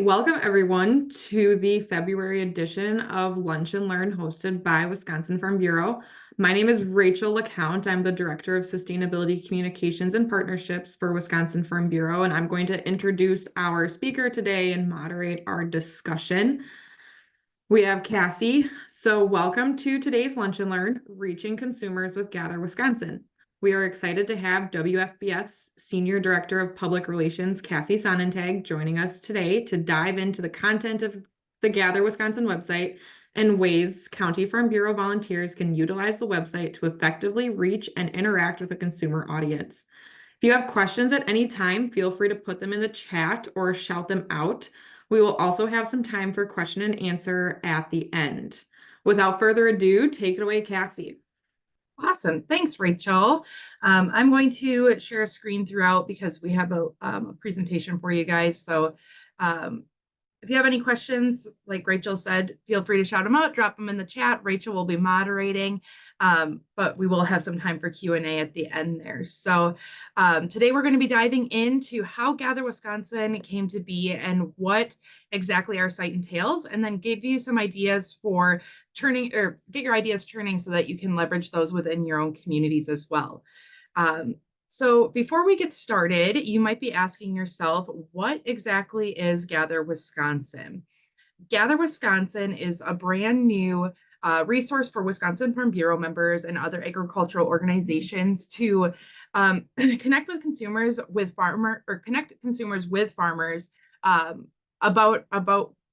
welcome everyone to the February edition of Lunch and Learn hosted by Wisconsin Farm Bureau. My name is Rachel LeCount. I'm the Director of Sustainability Communications and Partnerships for Wisconsin Farm Bureau, and I'm going to introduce our speaker today and moderate our discussion. We have Cassie. So welcome to today's Lunch and Learn, Reaching Consumers with Gather Wisconsin. We are excited to have WFBF's Senior Director of Public Relations, Cassie Sonnentag, joining us today to dive into the content of the Gather Wisconsin website and ways County Farm Bureau volunteers can utilize the website to effectively reach and interact with the consumer audience. If you have questions at any time, feel free to put them in the chat or shout them out. We will also have some time for question and answer at the end. Without further ado, take it away, Cassie. Awesome. Thanks, Rachel. I'm going to share a screen throughout because we have a presentation for you guys. So if you have any questions, like Rachel said, feel free to shout them out, drop them in the chat. Rachel will be moderating, but we will have some time for Q&A at the end there. So today we're going to be diving into how Gather Wisconsin came to be and what exactly our site entails, and then give you some ideas for turning or get your ideas turning so that you can leverage those within your own communities as well. So before we get started, you might be asking yourself, what exactly is Gather Wisconsin? Gather Wisconsin is a brand new resource for Wisconsin Farm Bureau members and other agricultural organizations to connect with consumers with farmers about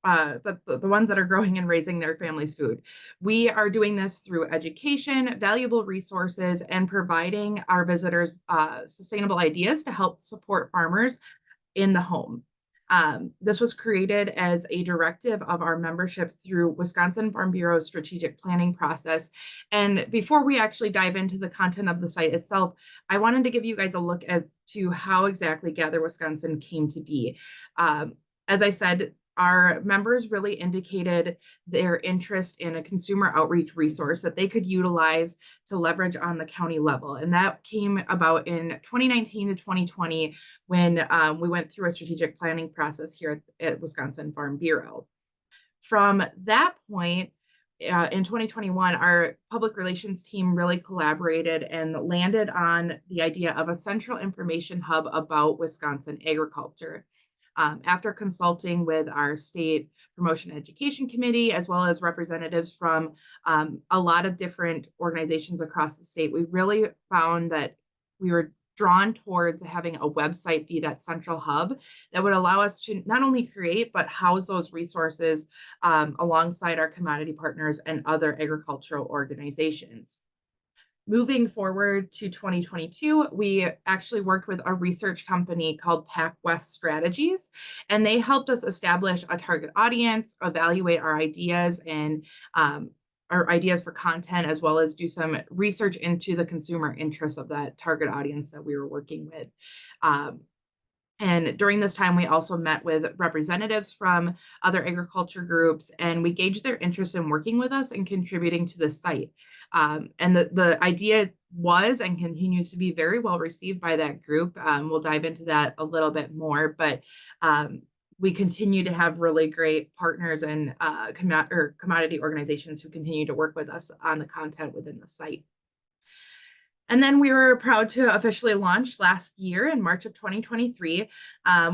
the ones that are growing and raising their family's food. We are doing this through education, valuable resources, and providing our visitors sustainable ideas to help support farmers in the home. This was created as a directive of our membership through Wisconsin Farm Bureau's strategic planning process. And before we actually dive into the content of the site itself, I wanted to give you guys a look as to how exactly Gather Wisconsin came to be. As I said, our members really indicated their interest in a consumer outreach resource that they could utilize to leverage on the county level. And that came about in 2019 to 2020 when we went through a strategic planning process here at Wisconsin Farm Bureau. From that point, in 2021, our public relations team really collaborated and landed on the idea of a central information hub about Wisconsin agriculture. After consulting with our state promotion education committee, as well as representatives from a lot of different organizations across the state, we really found that we were drawn towards having a website be that central hub that would allow us to not only create, but house those resources alongside our commodity partners and other agricultural organizations. Moving forward to 2022, we actually worked with a research company called PacWest Strategies, and they helped us establish a target audience, evaluate our ideas and our ideas for content, as well as do some research into the consumer interests of that target audience that we were working with. And during this time, we also met with representatives from other agriculture groups, and we gauged their interest in working with us and contributing to the site. And the idea was and continues to be very well received by that group. We'll dive into that a little bit more, but we continue to have really great partners and commodity organizations who continue to work with us on the content within the site. And then we were proud to officially launch last year in March of 2023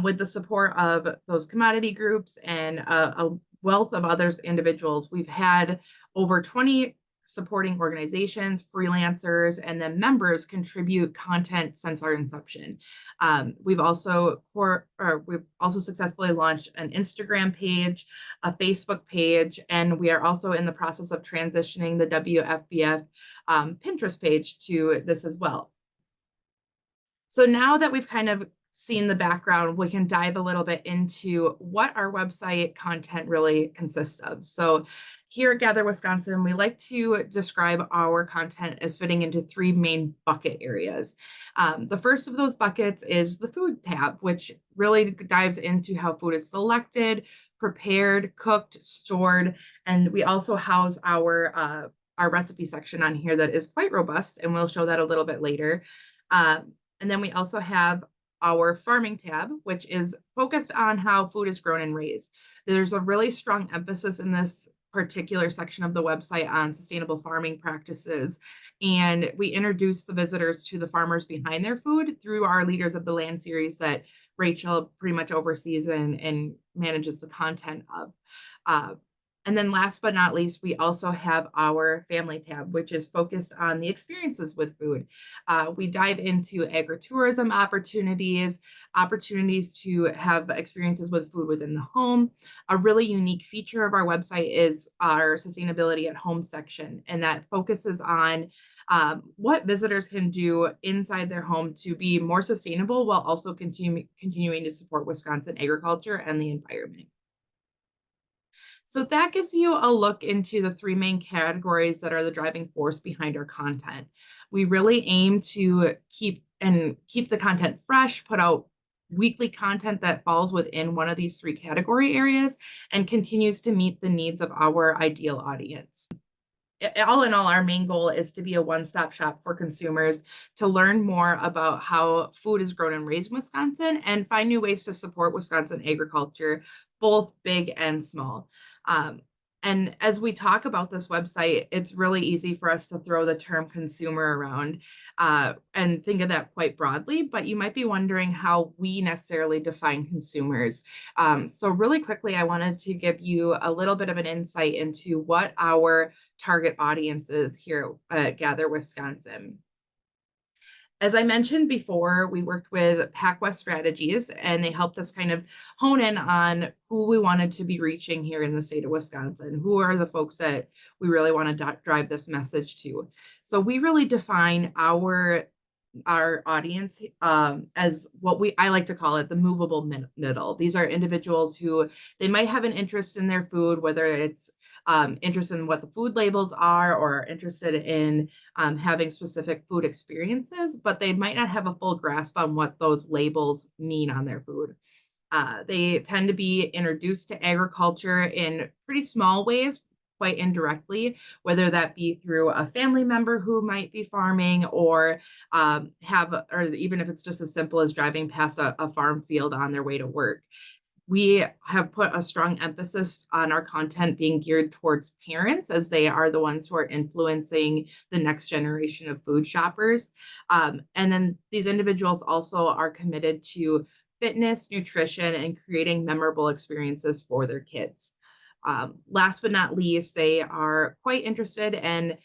with the support of those commodity groups and a wealth of others individuals. We've had over 20 supporting organizations, freelancers, and then members contribute content since our inception. We've also successfully launched an Instagram page, a Facebook page, and we are also in the process of transitioning the WFBF Pinterest page to this as well. So now that we've kind of seen the background, we can dive a little bit into what our website content really consists of. So here at Gather Wisconsin, we like to describe our content as fitting into three main bucket areas. The first of those buckets is the food tab, which really dives into how food is selected, prepared, cooked, stored, and we also house our recipe section on here that is quite robust, and we'll show that a little bit later. And then we also have our farming tab, which is focused on how food is grown and raised. There's a really strong emphasis in this particular section of the website on sustainable farming practices. And we introduce the visitors to the farmers behind their food through our Leaders of the Land series that Rachel pretty much oversees and manages the content of. Uh, and then last but not least, we also have our family tab, which is focused on the experiences with food. We dive into agritourism opportunities, opportunities to have experiences with food within the home. A really unique feature of our website is our sustainability at home section, and that focuses on what visitors can do inside their home to be more sustainable while also continuing to support Wisconsin agriculture and the environment. So that gives you a look into the three main categories that are the driving force behind our content. We really aim to keep the content fresh, put out weekly content that falls within one of these three category areas and continues to meet the needs of our ideal audience. All in all, our main goal is to be a one-stop shop for consumers to learn more about how food is grown and raised in Wisconsin and find new ways to support Wisconsin agriculture, both big and small. Um, and as we talk about this website, it's really easy for us to throw the term consumer around and think of that quite broadly, but you might be wondering how we necessarily define consumers. So really quickly, I wanted to give you a little bit of an insight into what our target audience is here at Gather Wisconsin. As I mentioned before, we worked with PacWest Strategies, and they helped us kind of hone in on who we wanted to be reaching here in the state of Wisconsin. Who are the folks that we really want to drive this message to? So we really define our audience as what I like to call it the movable middle. These are individuals who they might have an interest in their food, whether it's interested in what the food labels are or interested in having specific food experiences, but they might not have a full grasp on what those labels mean on their food. They tend to be introduced to agriculture in pretty small ways, quite indirectly, whether that be through a family member who might be farming or or even if it's just as simple as driving past a farm field on their way to work. We have put a strong emphasis on our content being geared towards parents as they are the ones who are influencing the next generation of food shoppers. And then these individuals also are committed to fitness, nutrition, and creating memorable experiences for their kids. Last but not least, they are quite interested and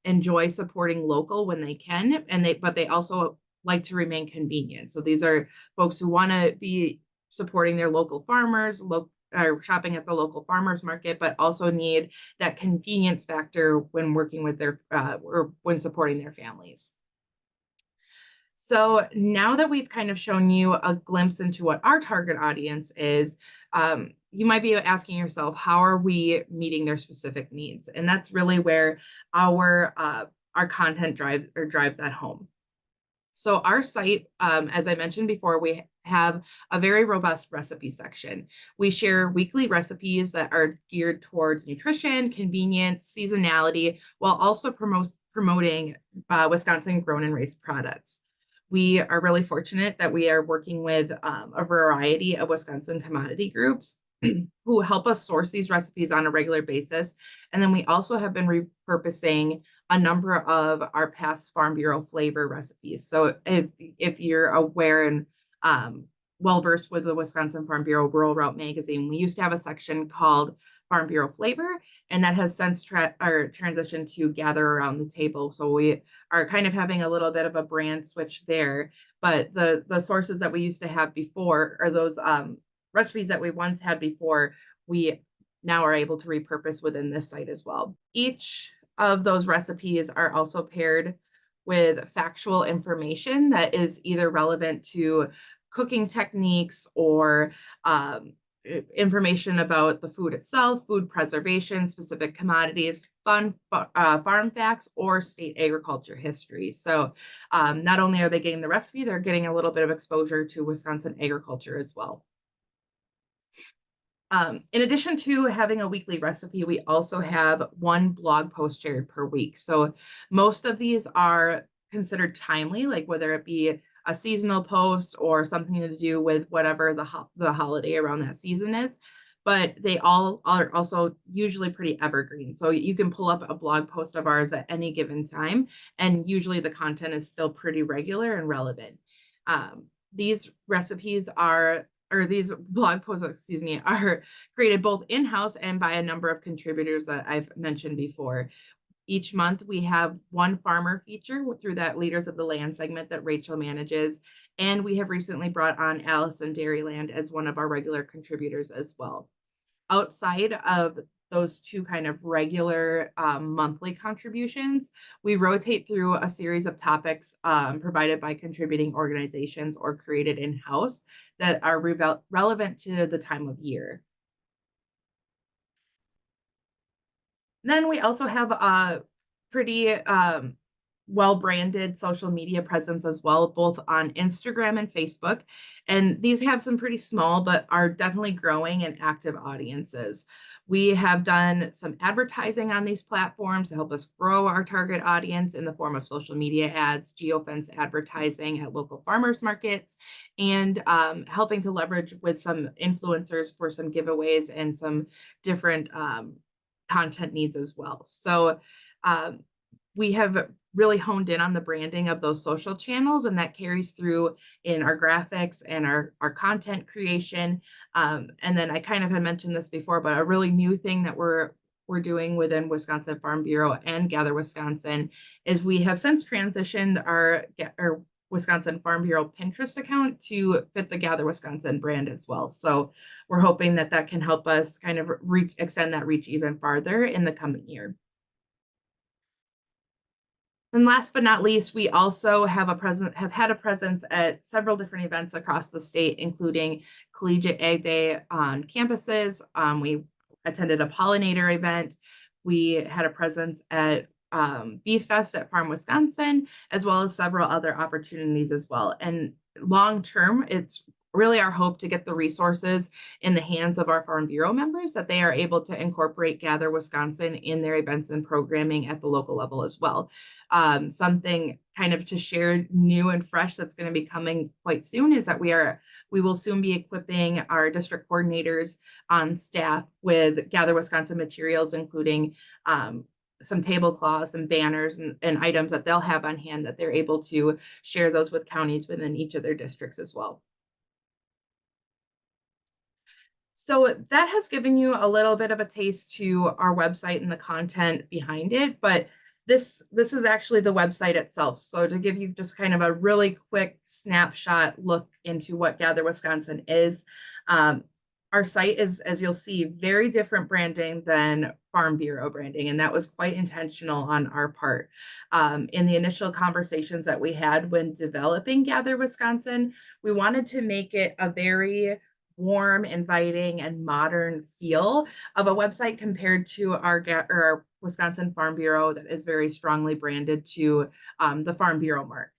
enjoy supporting local when they can, but they also like to remain convenient. So these are folks who want to be supporting their local farmers, or shopping at the local farmers market, but also need that convenience factor when working with their or when supporting their families. So now that we've kind of shown you a glimpse into what our target audience is, you might be asking yourself, how are we meeting their specific needs? And that's really where our content drives that home. So our site, as I mentioned before, we have a very robust recipe section. We share weekly recipes that are geared towards nutrition, convenience, seasonality, while also promoting Wisconsin grown and raised products. We are really fortunate that we are working with a variety of Wisconsin commodity groups who help us source these recipes on a regular basis. And then we also have been repurposing a number of our past Farm Bureau flavor recipes. So if you're aware and well-versed with the Wisconsin Farm Bureau Rural Route magazine, we used to have a section called Farm Bureau Flavor, and that has since transitioned to Gather Around the Table. So we are kind of having a little bit of a brand switch there, but the sources that we used to have before, or those recipes that we once had before, we now are able to repurpose within this site as well. Each of those recipes are also paired with factual information that is either relevant to cooking techniques or information about the food itself, food preservation, specific commodities, farm facts, or state agriculture history. So not only are they getting the recipe, they're getting a little bit of exposure to Wisconsin agriculture as well. In addition to having a weekly recipe, we also have one blog post shared per week. So most of these are considered timely, like whether it be a seasonal post or something to do with whatever the holiday around that season is. But they all are also usually pretty evergreen. So you can pull up a blog post of ours at any given time, and usually the content is still pretty regular and relevant. These recipes are, or these blog posts, excuse me, are created both in-house and by a number of contributors that I've mentioned before. Each month, we have one farmer feature through that Leaders of the Land segment that Rachel manages. And we have recently brought on Allison Dairyland as one of our regular contributors as well. Outside of those two kind of regular monthly contributions, we rotate through a series of topics provided by contributing organizations or created in-house that are relevant to the time of year. Then we also have a pretty well-branded social media presence as well, both on Instagram and Facebook. And these have some pretty small, but are definitely growing and active audiences. We have done some advertising on these platforms to help us grow our target audience in the form of social media ads, geofence advertising at local farmers markets, and helping to leverage with some influencers for some giveaways and some different content needs as well. So we have really honed in on the branding of those social channels, and that carries through in our graphics and our content creation. And then I kind of had mentioned this before, but a really new thing that we're doing within Wisconsin Farm Bureau and Gather Wisconsin is we have since transitioned our Wisconsin Farm Bureau Pinterest account to fit the Gather Wisconsin brand as well. So we're hoping that that can help us kind of extend that reach even farther in the coming year. And last but not least, we also have had a presence at several different events across the state, including Collegiate Ag Day on campuses. We attended a pollinator event. We had a presence at Beef Fest at Farm Wisconsin, as well as several other opportunities as well. And long term, it's really our hope to get the resources in the hands of our Farm Bureau members that they are able to incorporate Gather Wisconsin in their events and programming at the local level as well. Something kind of to share new and fresh that's going to be coming quite soon is that we will soon be equipping our district coordinators on staff with Gather Wisconsin materials, including some tablecloths and banners and items that they'll have on hand that they're able to share those with counties within each of their districts as well. So that has given you a little bit of a taste to our website and the content behind it, but this is actually the website itself. So to give you just kind of a really quick snapshot look into what Gather Wisconsin is, our site is, as you'll see, very different branding than Farm Bureau branding, and that was quite intentional on our part. In the initial conversations that we had when developing Gather Wisconsin, we wanted to make it a very warm, inviting, and modern feel of a website compared to our Wisconsin Farm Bureau that is very strongly branded to the Farm Bureau mark.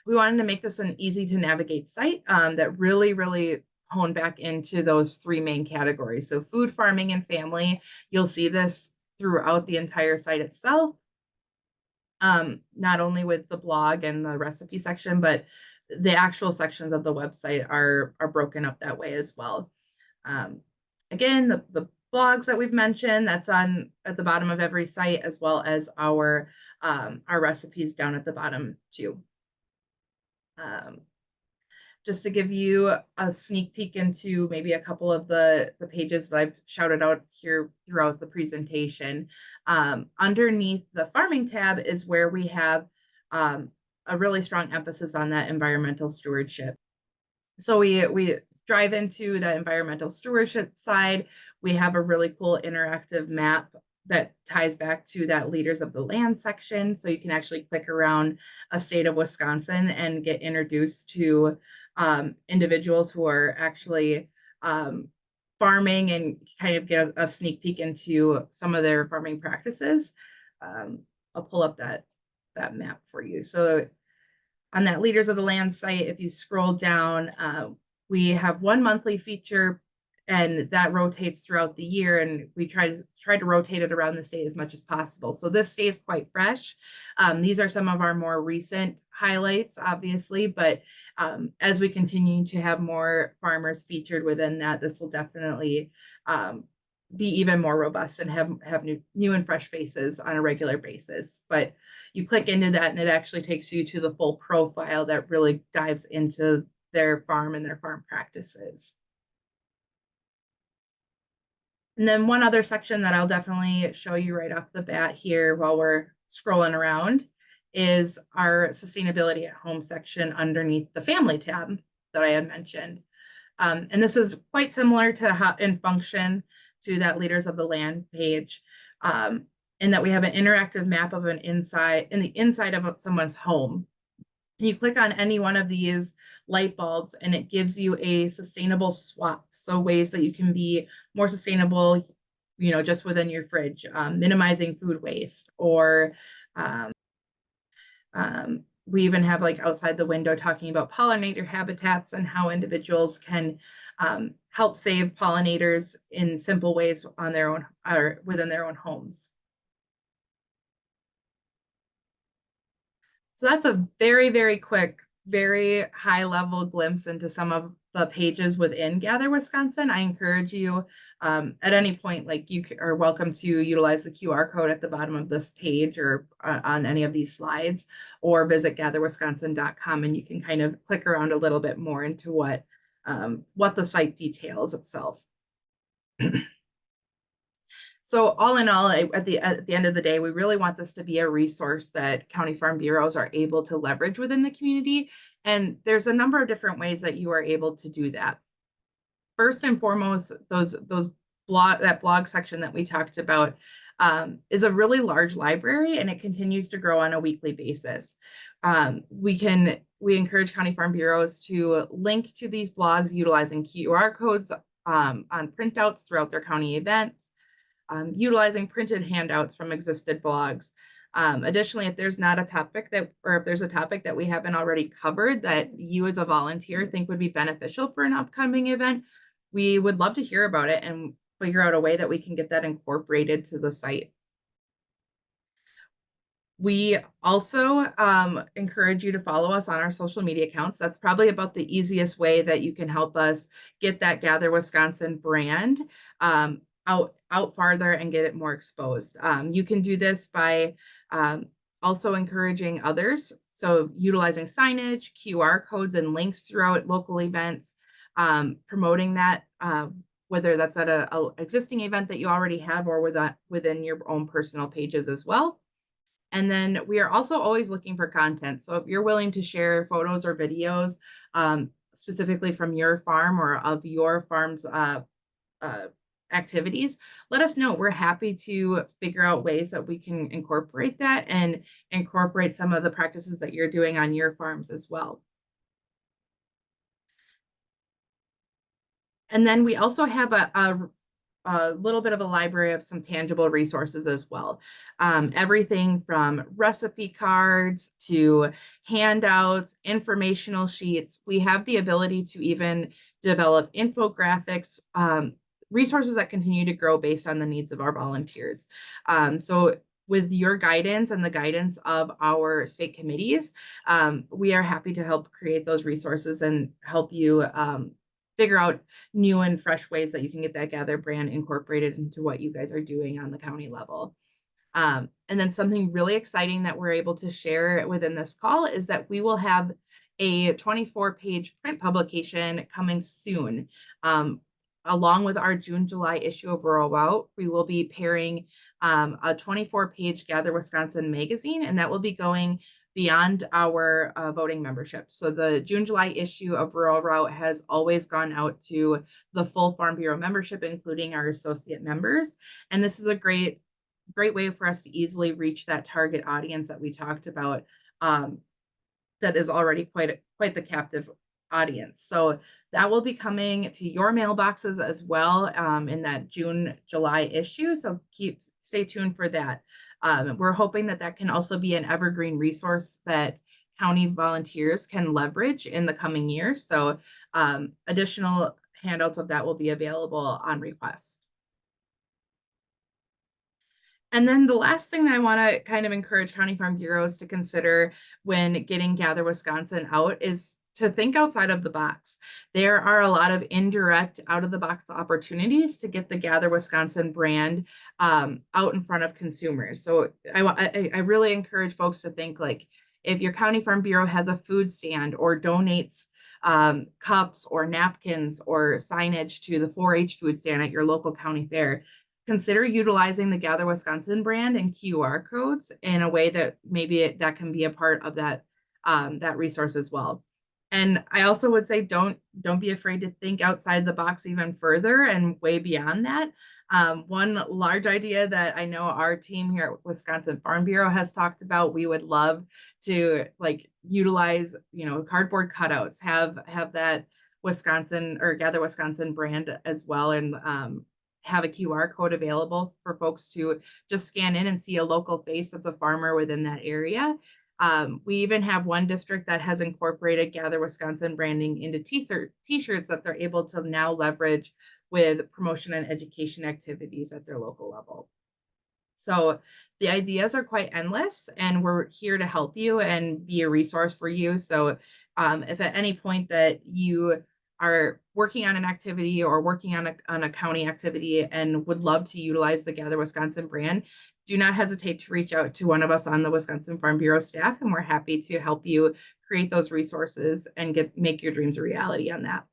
We wanted to make this an easy to navigate site that really hone back into those three main categories. So food, farming, and family. You'll see this throughout the entire site itself, not only with the blog and the recipe section, but the actual sections of the website are broken up that way as well. Again, the blogs that we've mentioned, that's on at the bottom of every site, as well as our recipes down at the bottom too. Just to give you a sneak peek into maybe a couple of the pages that I've shouted out here throughout the presentation. Underneath the farming tab is where we have a really strong emphasis on that environmental stewardship. So we drive into the environmental stewardship side. We have a really cool interactive map that ties back to that Leaders of the Land section. So you can actually click around a state of Wisconsin and get introduced to individuals who are actually farming and kind of get a sneak peek into some of their farming practices. I'll pull up that map for you. So on that Leaders of the Land site, if you scroll down, we have one monthly feature, and that rotates throughout the year, and we try to rotate it around the state as much as possible. So this stays quite fresh. These are some of our more recent highlights, obviously, but as we continue to have more farmers featured within that, this will definitely be even more robust and have new and fresh faces on a regular basis. But you click into that and it actually takes you to the full profile that really dives into their farm and their farm practices. And then one other section that I'll definitely show you right off the bat here while we're scrolling around is our sustainability at home section underneath the family tab that I had mentioned. And this is quite similar to how in function to that leaders of the land page, in that we have an interactive map of the inside of someone's home. And you click on any one of these light bulbs and it gives you a sustainable swap. So ways that you can be more sustainable, just within your fridge, minimizing food waste, or we even have like outside the window talking about pollinator habitats and how individuals can help save pollinators in simple ways on their own or within their own homes. So that's a very, very quick, very high level glimpse into some of the pages within Gather Wisconsin. I encourage you at any point, like you are welcome to utilize the QR code at the bottom of this page or on any of these slides, or visit gatherwisconsin.com and you can kind of click around a little bit more into what the site details itself. So all in all, at the end of the day, we really want this to be a resource that county farm bureaus are able to leverage within the community. And there's a number of different ways that you are able to do that. First and foremost, that blog section that we talked about is a really large library and it continues to grow on a weekly basis. We encourage county farm bureaus to link to these blogs utilizing QR codes on printouts throughout their county events. Utilizing printed handouts from existed blogs. Additionally, if there's a topic that we haven't already covered that you as a volunteer think would be beneficial for an upcoming event, we would love to hear about it and figure out a way that we can get that incorporated to the site. We also encourage you to follow us on our social media accounts. That's probably about the easiest way that you can help us get that Gather Wisconsin brand out farther and get it more exposed. You can do this by also encouraging others. So utilizing signage, QR codes, and links throughout local events, promoting that, whether that's at a existing event that you already have or within your own personal pages as well. And then we are also always looking for content. So if you're willing to share photos or videos specifically from your farm or of your farm's activities, let us know. We're happy to figure out ways that we can incorporate that and incorporate some of the practices that you're doing on your farms as well. And then we also have a little bit of a library of some tangible resources as well. Everything from recipe cards to handouts, informational sheets. We have the ability to even develop infographics, resources that continue to grow based on the needs of our volunteers. So with your guidance and the guidance of our state committees, we are happy to help create those resources and help you figure out new and fresh ways that you can get that Gather brand incorporated into what you guys are doing on the county level. And then something really exciting that we're able to share within this call is that we will have a 24-page print publication coming soon. Along with our June-July issue of Rural Route, we will be pairing a 24-page Gather Wisconsin magazine, and that will be going beyond our voting membership. So the June-July issue of Rural Route has always gone out to the full Farm Bureau membership, including our associate members. And this is a great way for us to easily reach that target audience that we talked about, that is already quite the captive audience. So that will be coming to your mailboxes as well in that June-July issue. So stay tuned for that. We're hoping that can also be an evergreen resource that county volunteers can leverage in the coming years. So additional handouts of that will be available on request. And then the last thing that I want to kind of encourage County Farm Bureaus to consider when getting Gather Wisconsin out is to think outside of the box. There are a lot of indirect out of the box opportunities to get the Gather Wisconsin brand out in front of consumers. So I really encourage folks to think like if your County Farm Bureau has a food stand or donates cups or napkins or signage to the 4-H food stand at your local county fair, consider utilizing the Gather Wisconsin brand and QR codes in a way that maybe that can be a part of that resource as well. And I also would say don't be afraid to think outside the box even further and way beyond that. One large idea that I know our team here at Wisconsin Farm Bureau has talked about, we would love to like utilize, cardboard cutouts, have that Wisconsin or Gather Wisconsin brand as well, and have a QR code available for folks to just scan in and see a local face that's a farmer within that area. We even have one district that has incorporated Gather Wisconsin branding into t-shirts that they're able to now leverage with promotion and education activities at their local level. So the ideas are quite endless, and we're here to help you and be a resource for you. So if at any point that you are working on an activity or working on a county activity and would love to utilize the Gather Wisconsin brand, do not hesitate to reach out to one of us on the Wisconsin Farm Bureau staff, and we're happy to help you create those resources and make your dreams a reality on that.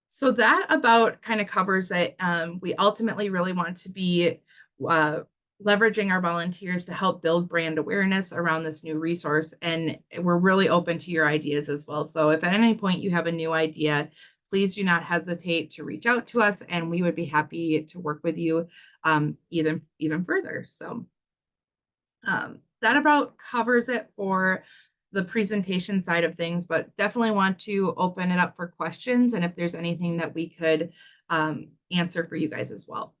So that about kind of covers it. We ultimately really want to be leveraging our volunteers to help build brand awareness around this new resource. And we're really open to your ideas as well. So if at any point you have a new idea, please do not hesitate to reach out to us, and we would be happy to work with you even further. So that about covers it for the presentation side of things, but definitely want to open it up for questions and if there's anything that we could answer for you guys as well.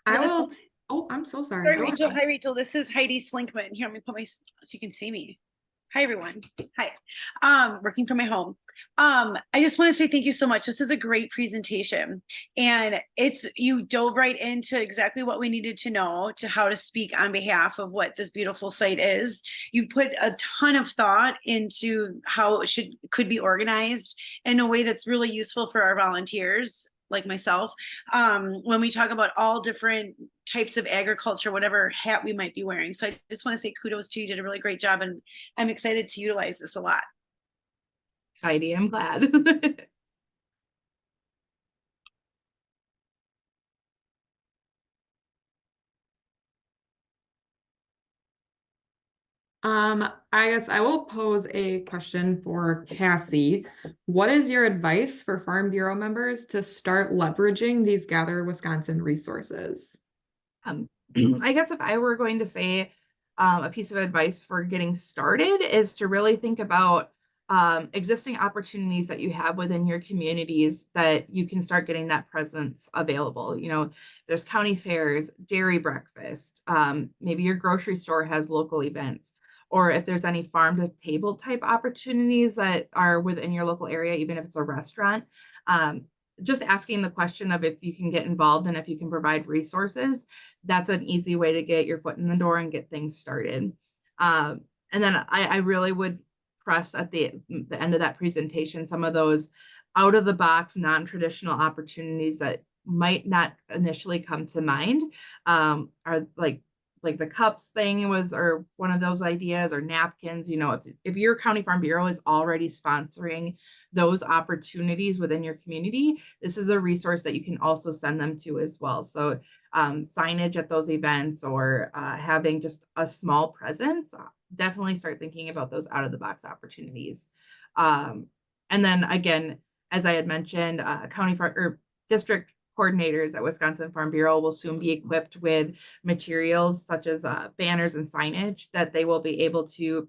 I will. Oh, I'm so sorry. Sorry, Go Rachel. ahead. Hi, Rachel. This is Heidi Slinkman. Here, let me put my so you can see me. Hi, everyone. Hi. Working from my home. I just want to say thank you so much. This is a great presentation, and you dove right into exactly what we needed to know to how to speak on behalf of what this beautiful site is. You've put a ton of thought into how it could be organized in a way that's really useful for our volunteers like myself, when we talk about all different types of agriculture, whatever hat we might be wearing. So I just want to say kudos to you. You did a really great job, and I'm excited to utilize this a lot. Heidi, I'm glad. I guess I will pose a question for Cassie. What is your advice for Farm Bureau members to start leveraging these Gather Wisconsin resources? I guess if I were going to say a piece of advice for getting started is to really think about existing opportunities that you have within your communities that you can start getting that presence available. There's county fairs, dairy breakfast, maybe your grocery store has local events, or if there's any farm to table type opportunities that are within your local area, even if it's a restaurant. Just asking the question of if you can get involved and if you can provide resources, that's an easy way to get your foot in the door and get things started. And then I really would press at the end of that presentation some of those out of the box, non-traditional opportunities that might not initially come to mind, are like the cups thing or one of those ideas, or napkins. If your County Farm Bureau is already sponsoring those opportunities within your community, this is a resource that you can also send them to as well. So signage at those events, or having just a small presence, definitely start thinking about those out of the box opportunities. And then again, as I had mentioned, county farm or district coordinators at Wisconsin Farm Bureau will soon be equipped with materials such as banners and signage that they will be able to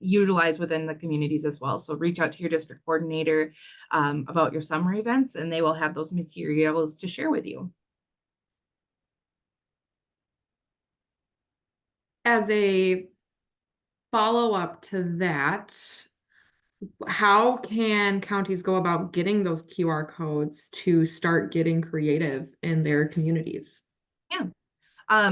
utilize within the communities as well. So reach out to your district coordinator about your summer events, and they will have those materials to share with you. As a follow-up to that, how can counties go about getting those QR codes to start getting creative in their communities? Yeah.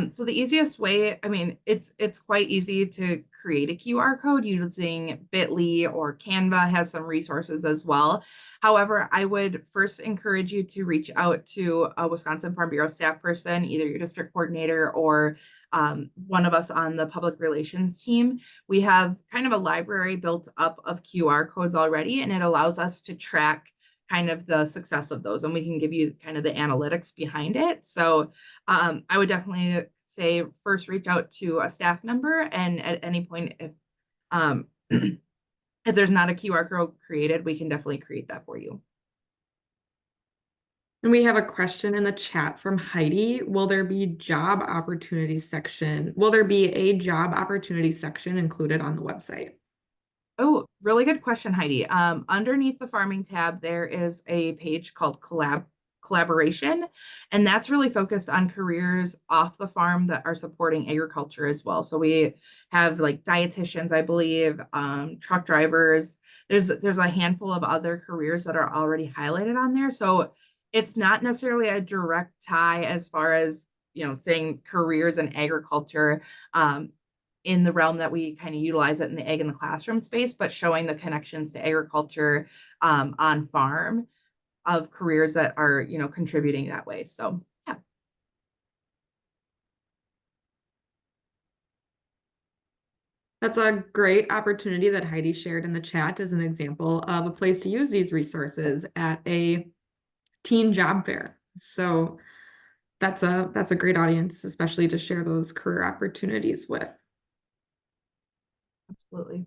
So the easiest way, I mean, it's quite easy to create a QR code using Bitly, or Canva has some resources as well. However, I would first encourage you to reach out to a Wisconsin Farm Bureau staff person, either your district coordinator or one of us on the public relations team. We have kind of a library built up of QR codes already, and it allows us to track kind of the success of those, and we can give you kind of the analytics behind it. So I would definitely say first reach out to a staff member, and at any point, if if there's not a QR code created, we can definitely create that for you. And we have a question in the chat from Heidi. Will there be a job opportunity section included on the website? Oh, really good question, Heidi. Underneath the farming tab, there is a page called collaboration, and that's really focused on careers off the farm that are supporting agriculture as well. So we have like dietitians, I believe, truck drivers. There's a handful of other careers that are already highlighted on there. So it's not necessarily a direct tie as far as, saying careers in agriculture. In the realm that we kind of utilize it in the egg in the classroom space, but showing the connections to agriculture on farm of careers that are, contributing that way. So yeah. That's a great opportunity that Heidi shared in the chat as an example of a place to use these resources at a teen job fair. So that's a great audience, especially to share those career opportunities with. Absolutely.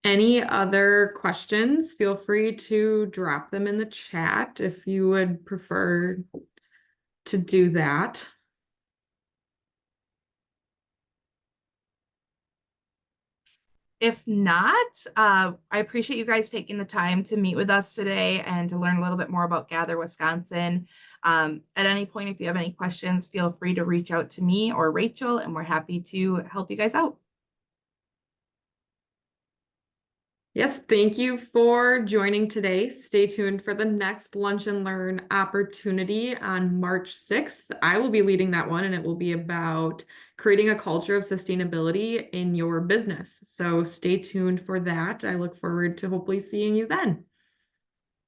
Any other questions? Feel free to drop them in the chat if you would prefer to do that. If not, I appreciate you guys taking the time to meet with us today and to learn a little bit more about Gather Wisconsin. At any point, if you have any questions, feel free to reach out to me or Rachel, and we're happy to help you guys out. Yes, thank you for joining today. Stay tuned for the next Lunch and Learn opportunity on March 6th. I will be leading that one, and it will be about creating a culture of sustainability in your business. So stay tuned for that. I look forward to hopefully seeing you then.